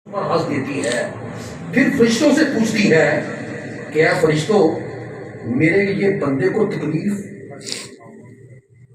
پر ہنس دیتی ہے، پھر فرشتوں سے پوچھتی ہے کہ اے فرشتوں، میرے یہ بندے کو تکلیف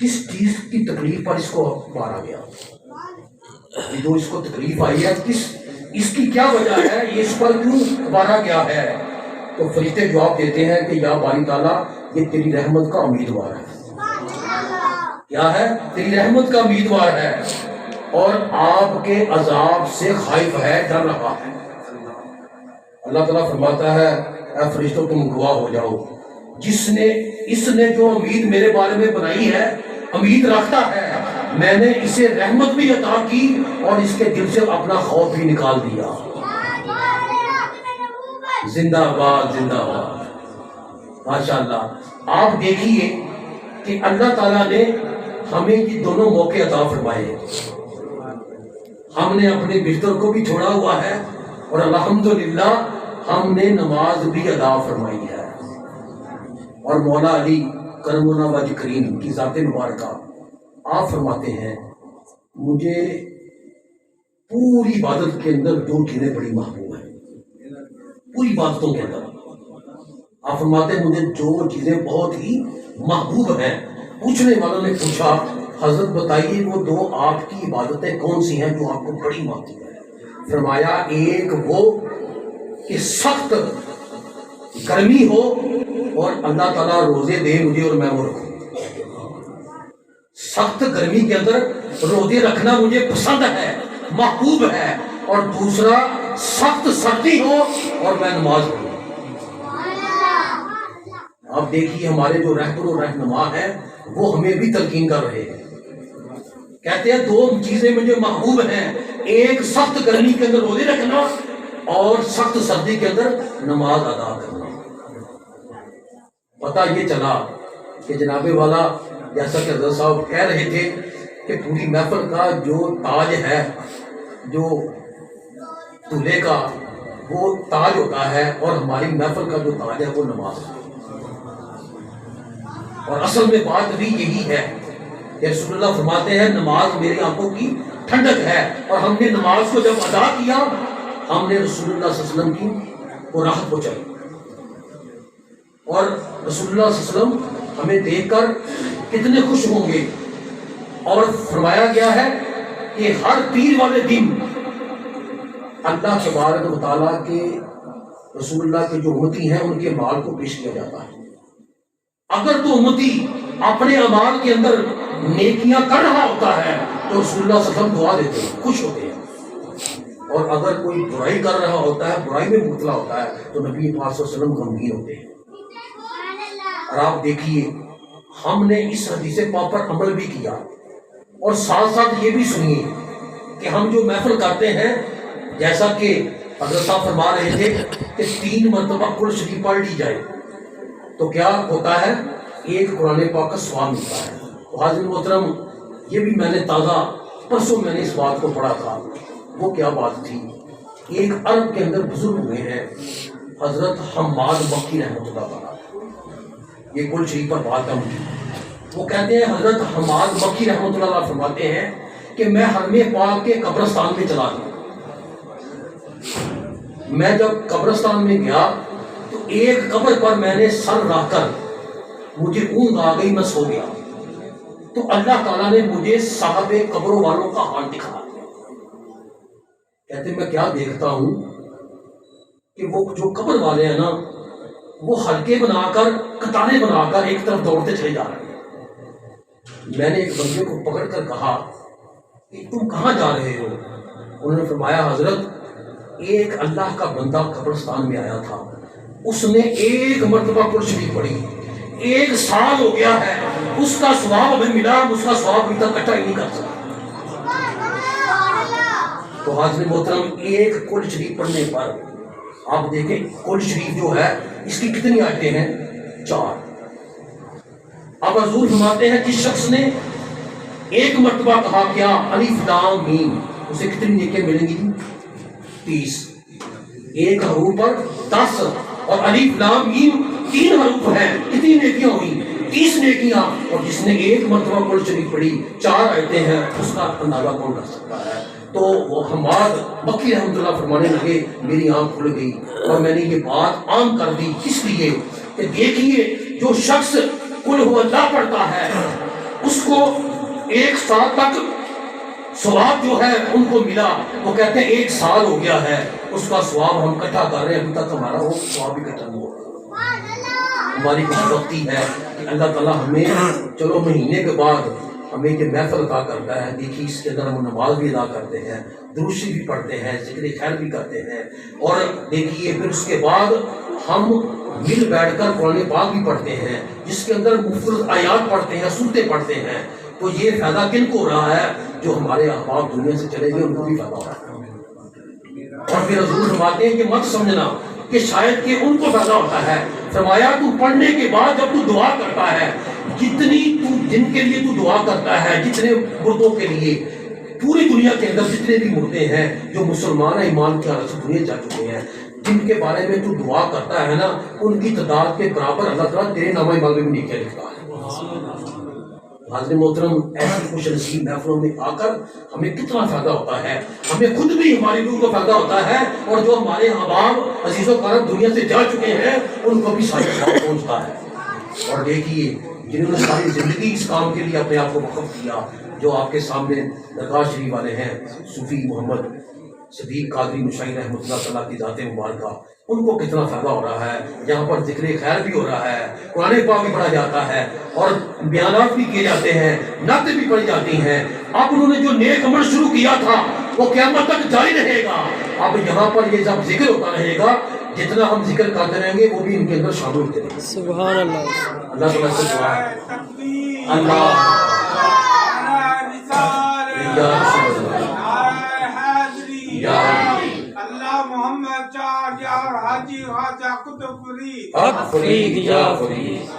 کس چیز کی تکلیف پر اس کو مارا گیا؟ یہ جو اس کو تکلیف آئی ہے اس کی کیا وجہ ہے، یہ اس پر کیوں مارا گیا ہے؟ تو فرشتے جواب دیتے ہیں کہ یا باری تعالیٰ، یہ تیری رحمت کا امیدوار ہے۔ کیا ہے؟ تیری رحمت کا امیدوار ہے اور آپ کے عذاب سے خائف ہے، ڈر رہا ہے۔ اللہ تعالیٰ فرماتا ہے اے فرشتوں تم گواہ ہو جاؤ، اس نے جو امید میرے بارے میں بنائی ہے، امید رکھتا ہے، میں نے اسے رحمت بھی عطا کی اور اس کے دل سے اپنا خوف بھی نکال دیا۔ زندہ باد، زندہ باد، ماشاءاللہ۔ آپ دیکھیے کہ اللہ تعالیٰ نے ہمیں یہ دونوں موقع عطا فرمائے۔ ہم نے اپنے بستر کو بھی چھوڑا ہوا ہے اور الحمدللہ ہم نے نماز بھی ادا فرمائی ہے۔ اور مولا علی کرم اللہ وجہ کریم کی ذات مبارکہ آپ فرماتے ہیں مجھے پوری عبادت کے اندر دو چیزیں بڑی محبوب ہیں، پوری عبادتوں کے اندر آپ فرماتے ہیں مجھے جو چیزیں بہت ہی محبوب ہیں۔ پوچھنے والوں نے پوچھا حضرت بتائیے وہ دو آپ کی عبادتیں کون سی ہیں جو آپ کو بڑی محبوب ہیں؟ فرمایا ایک وہ کہ سخت گرمی ہو اور اللہ تعالیٰ روزے دے مجھے اور میں وہ رکھوں، سخت گرمی کے اندر روزے رکھنا مجھے پسند ہے، محبوب ہے، اور دوسرا سخت سردی ہو اور میں نماز پڑھوں۔ آپ دیکھیے ہمارے جو رہبر و رہنما ہیں وہ ہمیں بھی تلقین کر رہے ہیں، کہتے ہیں دو چیزیں مجھے محبوب ہیں، ایک سخت گرمی کے اندر روزے رکھنا اور سخت سردی کے اندر نماز ادا کرنا۔ پتہ یہ چلا کہ جناب والا جیسا کہ حضرت صاحب کہہ رہے تھے کہ پوری محفل کا جو تاج ہے، جو دولہے کا وہ تاج ہوتا ہے، اور ہماری محفل کا جو تاج ہے وہ نماز ہے۔ اور اصل میں بات بھی یہی ہے کہ رسول اللہ فرماتے ہیں نماز میری آنکھوں کی ٹھنڈک ہے، اور ہم نے نماز کو جب ادا کیا ہم نے رسول اللہ صلی اللہ علیہ وسلم کی وہ راحت پہنچائی، اور رسول اللہ صلی اللہ علیہ وسلم ہمیں دیکھ کر کتنے خوش ہوں گے۔ اور فرمایا گیا ہے کہ ہر پیر والے دن اللہ تبارک و تعالیٰ کے رسول اللہ کے جو امتی ہیں ان کے مال کو پیش کیا جاتا ہے۔ اگر تو امتی اپنے اعمال کے اندر نیکیاں کر رہا ہوتا ہے تو رسول اللہ صلی اللہ علیہ وسلم دعا دیتے ہیں، خوش ہوتے ہیں، اور اگر کوئی برائی کر رہا ہوتا ہے، برائی میں مبتلا ہوتا ہے، تو نبی پاک صلی اللہ علیہ وسلم غمگین ہوتے ہیں۔ اور آپ دیکھیے ہم نے اس حدیث پاک پر عمل بھی کیا، اور ساتھ ساتھ یہ بھی سنیے کہ ہم جو محفل کرتے ہیں جیسا کہ حضرت صاحب فرما رہے تھے کہ 3 مرتبہ قرآن شریف پڑھ لی جائے تو کیا ہوتا ہے، ایک قرآن پاک کا ثواب ملتا ہے۔ تو حاضرین محترم، یہ بھی میں نے تازہ پرسوں میں نے اس بات کو پڑھا تھا، وہ کیا بات تھی، ایک عرب کے اندر بزرگ ہوئے ہیں حضرت حماد مکی رحمۃ اللہ تعالیٰ، یہ کل شریف پر بات ہے ان کی۔ وہ کہتے ہیں حضرت حماد مکی رحمۃ اللہ علیہ فرماتے ہیں کہ میں حرم پاک کے قبرستان میں چلا گیا، میں جب قبرستان میں گیا تو ایک قبر پر میں نے سر رکھ کر مجھے اونگ آ گئی، میں سو گیا، تو اللہ تعالیٰ نے مجھے صاحب قبروں والوں کا حال دکھا دیا۔ کہتے میں کیا دیکھتا ہوں کہ وہ جو قبر والے ہیں نا وہ حلقے بنا کر قطاریں بنا کر ایک طرف دوڑتے چلے جا رہے ہیں۔ میں نے ایک بندے کو پکڑ کر کہا کہ تم کہاں جا رہے ہو؟ انہوں نے فرمایا حضرت ایک اللہ کا بندہ قبرستان میں آیا تھا، اس نے 1 مرتبہ قرآن شریف پڑھی، 1 سال ہو گیا ہے، اس کا ثواب ہمیں ملا، اس کا ثواب ابھی تک اکٹھا ہی نہیں کر سکا۔ تو حاضرین محترم، ایک قرآن شریف پڑھنے پر آپ دیکھیں قرآن شریف جو ہے اس کی کتنی آیتیں ہیں، 4۔ اب حضور فرماتے ہیں جس شخص نے 1 مرتبہ کہا کیا الف لام میم، اسے کتنی نیکیاں ملیں گی؟ 30۔ ایک حروف پر 10 اور الف لام میم 3 حروف ہیں، کتنی نیکیاں ہوئی؟ 30 نیکیاں۔ اور جس نے 1 مرتبہ قرآن شریف پڑھی 4 آیتیں ہیں، اس کا اندازہ کون کر سکتا ہے؟ تو وہ حماد مکی رحمۃ اللہ فرمانے لگے میری آنکھ کھل گئی اور میں نے یہ بات عام کر دی، اس لیے کہ دیکھیے جو شخص قل هو اللہ پڑھتا ہے اس کو 1 سال تک ثواب جو ہے ان کو ملا، وہ کہتے ہیں 1 سال ہو گیا ہے اس کا ثواب ہم اکٹھا کر رہے ہیں، ابھی تک ہمارا وہ ثواب اکٹھا نہیں ہوا۔ ہماری خوش بختی ہے کہ اللہ تعالیٰ ہمیں چلو مہینے کے بعد ہمیں یہ محفل عطا کرتا ہے، دیکھیے اس کے اندر ہم نماز بھی ادا کرتے ہیں، درود شریف بھی پڑھتے ہیں، ذکر خیر بھی کرتے ہیں، اور دیکھیے پھر اس کے بعد ہم مل بیٹھ کر قرآن پاک بھی پڑھتے ہیں جس کے اندر مفرد آیات پڑھتے ہیں، سورتیں پڑھتے ہیں۔ تو یہ فائدہ کن کو ہو رہا ہے؟ جو ہمارے احباب دنیا سے چلے گئے ان کو بھی فائدہ ہو رہا ہے۔ اور پھر حضور فرماتے ہیں کہ مت سمجھنا کہ شاید کہ ان کو فائدہ ہوتا ہے، فرمایا تو پڑھنے کے بعد جب تو دعا کرتا ہے، جتنی تو جن کے لیے تو دعا کرتا ہے، جتنے مردوں کے لیے پوری دنیا کے اندر جتنے بھی مردے ہیں جو مسلمان ایمان کی حالت سے دنیا جا چکے ہیں، جن کے بارے میں تو دعا کرتا ہے نا، ان کی تعداد کے برابر اللہ تعالیٰ تیرے نامہ اعمال میں بھی نیکیاں لکھتا ہے۔ حاضرین محترم، ایسی خوش نصیب محفلوں میں آ کر ہمیں کتنا فائدہ ہوتا ہے، ہمیں خود بھی ہماری روح کو فائدہ ہوتا ہے، اور جو ہمارے احباب عزیز و کرام دنیا سے جا چکے ہیں ان کو بھی سارے ثواب پہنچتا ہے۔ اور دیکھیے جنہوں نے ساری زندگی اس کام کے لیے اپنے آپ کو وقف کیا، جو آپ کے سامنے درگاہ شریف والے ہیں صوفی محمد صدیق قادری مشاہی رحمۃ اللہ تعالیٰ کی ذات مبارکہ، ان کو کتنا فائدہ ہو رہا ہے، یہاں پر ذکر خیر بھی ہو رہا ہے، قرآن پاک بھی پڑھا جاتا ہے، اور بیانات بھی کیے جاتے ہیں، نعتیں بھی پڑھی جاتی ہیں۔ اب انہوں نے جو نیک عمل شروع کیا تھا وہ قیامت تک جاری رہے گا۔ اب یہاں پر یہ جب ذکر ہوتا رہے گا، جتنا ہم ذکر کرتے رہیں گے وہ بھی ان کے اندر شامل ہوتے رہیں گے۔ سبحان اللہ۔ اللہ تعالیٰ سے دعا ہے اللہ اللہ محمد چار یار حاجی خواجہ قطب فرید یا فرید۔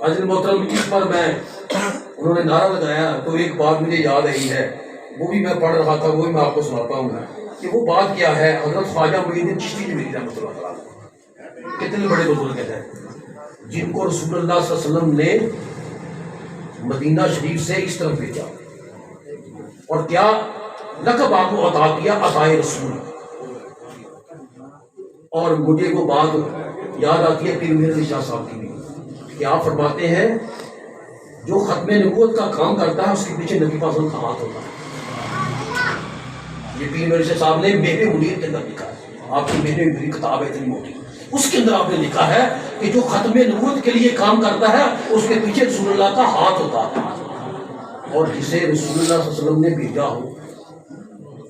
حضرت محترم، اس پر میں انہوں نے نعرہ لگایا تو ایک بات مجھے یاد آئی ہے، وہ بھی میں پڑھ رہا تھا، وہ بھی میں آپ کو سناتا ہوں کہ وہ بات کیا ہے۔ حضرت خواجہ معین الدین چشتی جمیلی رحمۃ اللہ تعالیٰ کتنے بڑے بزرگ ہیں جن کو رسول اللہ صلی اللہ علیہ وسلم نے مدینہ شریف سے اس طرف بھیجا، اور کیا لقب آپ کو عطا کیا، عطائے رسول۔ اور مجھے وہ بات یاد آتی ہے پیر میر علی شاہ صاحب کی بھی، کہ آپ فرماتے ہیں جو ختم نبوت کا کام کرتا ہے اس کے پیچھے نبی پاک کا ہاتھ ہوتا ہے۔ یہ پیر میر علی شاہ صاحب نے میرے منیر کے اندر لکھا ہے، آپ کی میری کتاب ہے اتنی موٹی، اس کے اندر آپ نے لکھا ہے کہ جو ختم نبوت کے لیے کام کرتا ہے اس کے پیچھے رسول اللہ کا ہاتھ ہوتا ہے، اور جسے رسول اللہ صلی اللہ علیہ وسلم نے بھیجا ہو،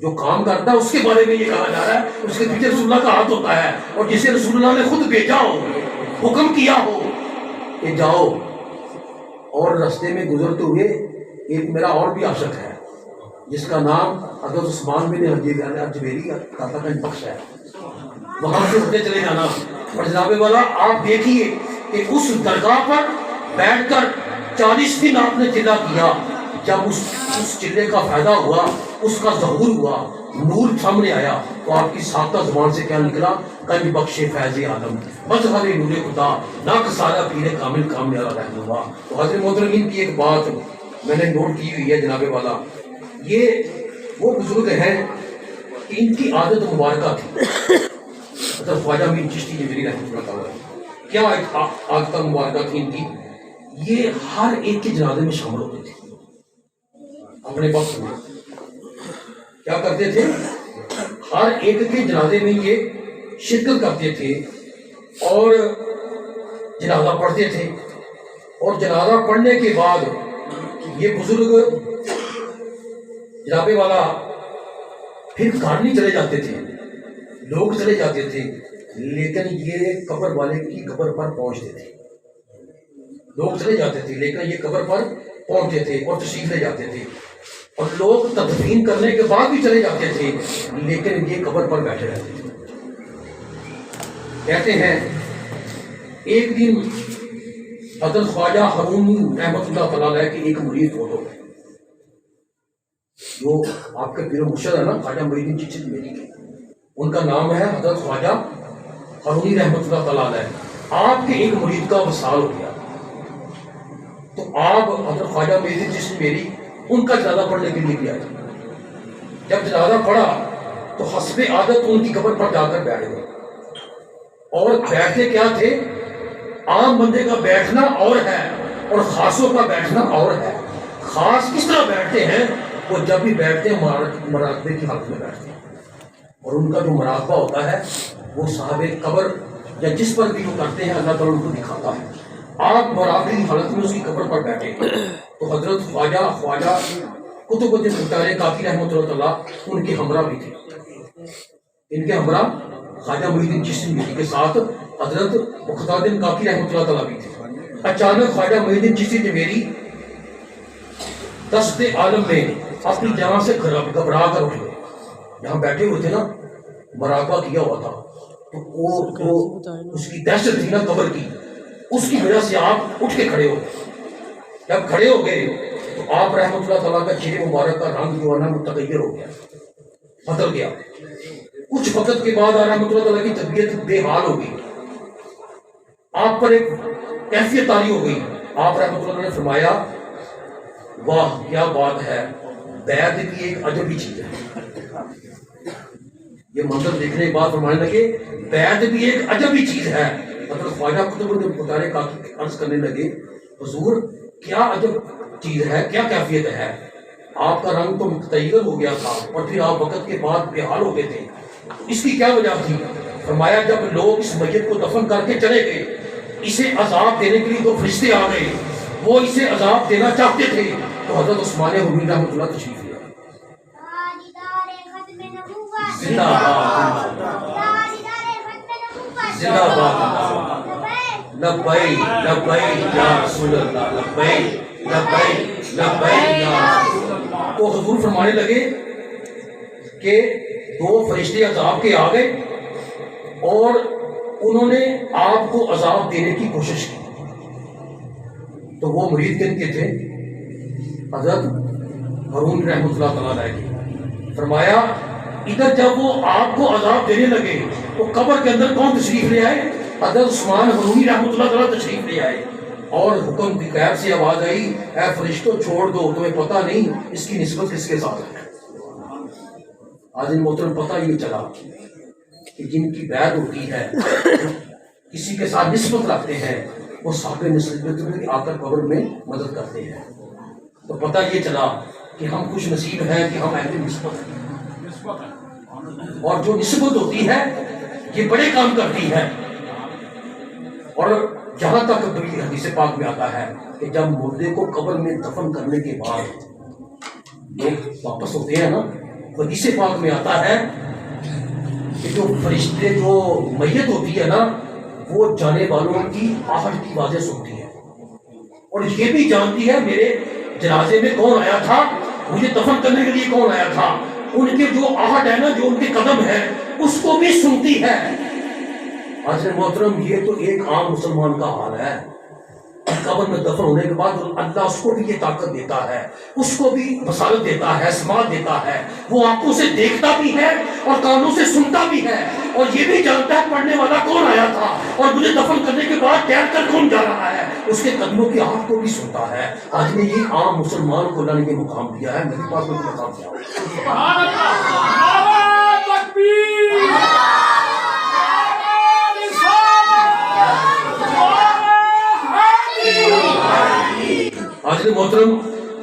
جو کام کرتا ہے اس کے بارے میں یہ کہا جا رہا ہے اس کے پیچھے رسول اللہ کا ہاتھ ہوتا ہے، اور جسے رسول اللہ نے خود بھیجا ہو، حکم کیا ہو کہ جاؤ، اور راستے میں گزرتے ہوئے ایک میرا اور بھی عاشق ہے جس کا نام حضرت عثمان بن اجمیری داتا گنج بخش ہے، وہاں سے ہوتے چلے جانا۔ اور جناب والا آپ دیکھیے کہ اس درگاہ پر بیٹھ کر 40 دن آپ نے چلا کیا، جب اس چلے کا فائدہ ہوا، اس کا ظہور ہوا، نور سامنے آیا، تو آپ کی ساختہ زبان سے کیا نکلا؟ گنج بخش فیض عالم مظہر نور خدا ناک سارا پیر کامل کام نارا رہن ہوا۔ تو حضرت محترمین کی ایک بات میں نے نوٹ کی ہوئی ہے جناب والا، یہ وہ بزرگ ہیں کہ ان کی عادت مبارکہ تھی، حضرت خواجہ معین چشتی جمیلی رحمۃ اللہ تعالیٰ، کیا ایک عادت مبارکہ تھی ان کی؟ یہ ہر ایک کے جنازے میں شامل ہوتے تھے، اپنے وقت میں کیا کرتے تھے؟ ہر ایک کے جنازے میں یہ شرکت کرتے تھے اور جنازہ پڑھتے تھے، اور جنازہ پڑھنے کے بعد یہ بزرگ جناب والا پھر گھر نہیں چلے جاتے تھے، لوگ چلے جاتے تھے، لیکن یہ قبر والے کی قبر پر پہنچتے تھے۔ لوگ چلے جاتے تھے لیکن یہ قبر پر پہنچتے تھے اور تشریف لے جاتے تھے، اور لوگ تدفین کرنے کے بعد بھی چلے جاتے تھے لیکن یہ قبر پر بیٹھے رہتے تھے۔ کہتے ہیں ایک دن حضرت خواجہ حرونی رحمۃ اللہ تعالیٰ علیہ کی ایک مرید فوت ہو گئے، جو آپ کے پیر و مرشد ہے نا خواجہ معین الدین چشتی جمیلی کے، ان کا نام ہے حضرت خواجہ حرونی رحمۃ اللہ تعالیٰ علیہ۔ آپ کے ایک مرید کا وصال ہو گیا، تو آپ حضرت خواجہ معین الدین چشتی جمیلی ان کا جنازہ پڑھنے کے لیے بھی آئے۔ جب جنازہ پڑا تو حسب عادت ان کی قبر پر جا کر بیٹھ گئے، اور بیٹھتے کیا تھے؟ عام بندے کا بیٹھنا اور ہے اور خاصوں کا بیٹھنا اور ہے۔ خاص کس طرح بیٹھتے ہیں؟ وہ جب بھی بیٹھتے ہیں مراقبے کی حالت میں بیٹھتے ہیں، اور ان کا جو مراقبہ ہوتا ہے وہ صاحب قبر یا جس پر بھی وہ کرتے ہیں اللہ تعالیٰ ان کو دکھاتا ہے۔ آپ مراقبے کی حالت میں اس کی قبر پر بیٹھے تو حضرت خواجہ قطب الدین بختیار کاکی رحمۃ اللہ تعالیٰ ان کے ہمراہ بھی تھے۔ ان کے ہمراہ خواجہ محی الدین چشتی بھی کے ساتھ حضرت مختار الدین کاکی رحمۃ اللہ تعالیٰ بھی تھے۔ اچانک خواجہ محی الدین چشتی نے میری دست عالم میں اپنی جان سے گھبرا کر اٹھ گئے۔ جہاں بیٹھے ہوئے تھے نا، مراقبہ کیا ہوا تھا، تو وہ اس کی دہشت تھی نا قبر کی، اس کی وجہ سے آپ اٹھ کے کھڑے ہو گئے۔ جب کھڑے ہو گئے تو آپ رحمۃ اللہ تعالیٰ کا چہرے مبارک کا رنگ جو ہے نا متغیر ہو گیا، بدل گیا۔ کچھ وقت کے بعد رحمۃ اللہ تعالیٰ کی طبیعت بے حال ہو گئی، آپ پر ایک کیفیت طاری ہو گئی۔ آپ رحمۃ اللہ نے فرمایا واہ کیا بات ہے، بیعت بھی ایک عجبی چیز ہے۔ یہ منظر دیکھنے کے بعد فرمانے لگے بیعت بھی ایک عجبی چیز ہے۔ حضرت خواجہ قطب الدین بختیار کاکی عرض کرنے لگے حضور کیا عجب چیز ہے، کیا کیفیت ہے؟ آپ کا رنگ تو متغیر ہو گیا تھا اور پھر آپ وقت کے بعد بے حال ہو گئے تھے، اس کی کیا وجہ تھی؟ فرمایا جب لوگ اس میت کو دفن کر کے چلے گئے، اسے عذاب دینے کے لیے دو فرشتے آ گئے، وہ اسے عذاب دینا چاہتے تھے تو حضرت عثمان غنی رحمۃ اللہ تشریف لے آئے۔ زندہ باد زندہ باد، لبیک لبیک یا رسول اللہ، لبیک لبیک لبیک یا رسول اللہ۔ تو حضور فرمانے لگے کہ دو فرشتے عذاب کے آ گئے اور انہوں نے آپ کو عذاب دینے کی کوشش کی۔ تو وہ مرید کن کے تھے؟ حضرت ہارون رحمۃ اللہ تعالیٰ علیہ کے۔ فرمایا ادھر جب وہ آپ کو عذاب دینے لگے تو قبر کے اندر کون تشریف لے آئے؟ حضرت عثمان غنی رحمۃ اللہ تعالیٰ تشریف لے آئے، اور حکم کی غیب سے آواز آئی اے فرشتوں چھوڑ دو، تمہیں پتہ نہیں اس کی نسبت کس کے ساتھ ہے۔ آج ان محترم پتہ یہ چلا کہ جن کی بیعت ہوتی ہے کسی کے ساتھ نسبت رکھتے ہیں وہ صاحب نسبت میں آ کر قبر میں مدد کرتے ہیں۔ تو پتہ یہ چلا کہ ہم خوش نصیب ہیں کہ ہم اہل نسبت ہیں، اور جو نسبت ہوتی ہے یہ بڑے کام کرتی ہے۔ اور جہاں تک حدیث پاک میں آتا ہے کہ جب مردے کو قبر میں دفن کرنے کے بعد لوگ واپس ہوتے ہیں نا، حدیث پاک میں آتا ہے کہ جو فرشتے جو میت ہوتی ہے نا وہ جانے والوں کی آہٹ کی آوازیں سنتی ہے، اور یہ بھی جانتی ہے میرے جنازے میں کون آیا تھا، مجھے دفن کرنے کے لیے کون آیا تھا۔ ان کے جو آہٹ ہے نا، جو ان کے قدم ہے، اس کو بھی سنتی ہے۔ حضرت محترم یہ تو ایک عام مسلمان کا حال ہے، قبر میں دفن ہونے کے بعد اللہ اس کو بھی یہ طاقت دیتا ہے، اس کو بھی بصارت دیتا ہے، سماعت دیتا ہے، وہ آنکھوں سے دیکھتا بھی ہے اور کانوں سے سنتا بھی ہے، اور یہ بھی جانتا ہے پڑھنے والا کون آیا تھا اور مجھے دفن کرنے کے بعد ٹہل کر کون جا رہا ہے، اس کے قدموں کی آواز کو بھی سنتا ہے۔ آج نے یہ عام مسلمان کو اللہ نے یہ مقام دیا ہے، میرے پاس کوئی مقام کیا ہے؟ سبحان اللہ، نعرہ تکبیر، حضرت محترم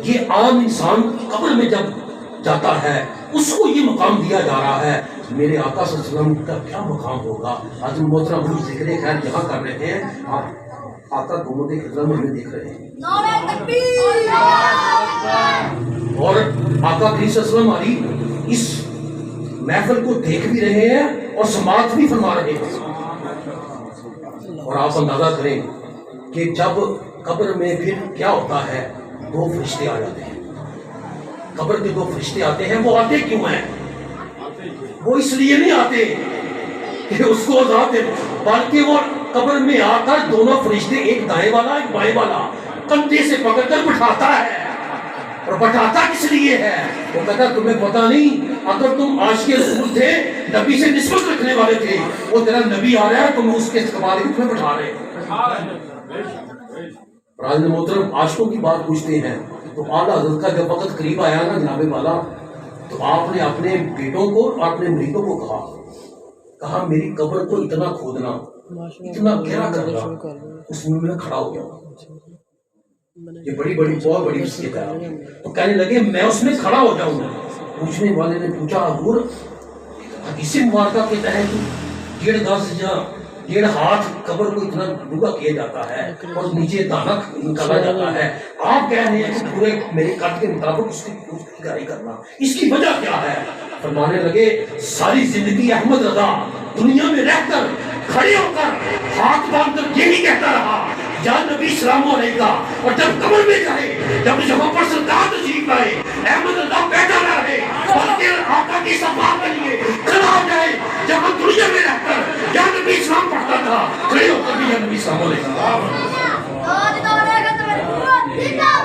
یہ عام انسان قبر میں جب جاتا ہے اس کو یہ مقام دیا جا رہا ہے، میرے آقا صلی اللہ علیہ وسلم کا کیا مقام ہوگا؟ حضرت محترم ہم ذکر خیر یہاں کر رہے ہیں، آپ آقا گنبد خضرا میں ہمیں دیکھ رہے ہیں، اور آقا کریم صلی اللہ علیہ وسلم ہماری اس محفل کو دیکھ بھی رہے ہیں اور سماعت بھی فرما رہے ہیں۔ اور آپ اندازہ کریں کہ جب قبر میں پھر کیا ہوتا ہے، دو فرشتے آ جاتے ہیں، قبر کے دو فرشتے آتے ہیں۔ وہ آتے کیوں ہیں؟ وہ اس لیے نہیں آتے کہ اس کو عذاب دے، بلکہ وہ قبر میں آ کر دونوں فرشتے، ایک دائیں والا ایک بائیں والا، کندھے سے پکڑ کر بٹھاتا ہے۔ اور بٹھاتا کس لیے ہے؟ وہ کہتا تمہیں پتہ نہیں، اگر تم عاشق رسول تھے، نبی سے نسبت رکھنے والے تھے، وہ تیرا نبی آ رہا ہے، تم اس کے استقبال میں تمہیں بٹھا رہے ہیں۔ راز محترم عاشقوں کی بات پوچھتے ہیں تو اعلیٰ حضرت کا جب وقت قریب آیا نا جناب والا، تو آپ نے اپنے بیٹوں کو اور اپنے مریدوں کو کہا میری قبر کو اتنا کھودنا، اتنا گہرا کرنا، اس میں کھڑا ہو گیا۔ یہ بہت بڑی وصیت ہے۔ تو کہنے لگے میں اس میں کھڑا ہو جاؤں گا۔ پوچھنے والے نے پوچھا حضور حدیث مبارکہ کہتا ہے کہ 1.5 گز یا 1.5 ہاتھ قبر کو اتنا ڈوبا کیا جاتا ہے اور نیچے دانا نکالا جاتا ہے، آپ کہہ رہے ہیں کہ پورے میرے قد کے مطابق اس کی گہرائی کرنا، اس کی وجہ کیا ہے؟ فرمانے لگے ساری زندگی احمد رضا دنیا میں رہ کر کھڑے ہو کر ہاتھ باندھ کر یہی کہتا رہا یا نبی سلام علیکہ، اور جب قبر میں جائے، جب جہاں پر سرکار تشریف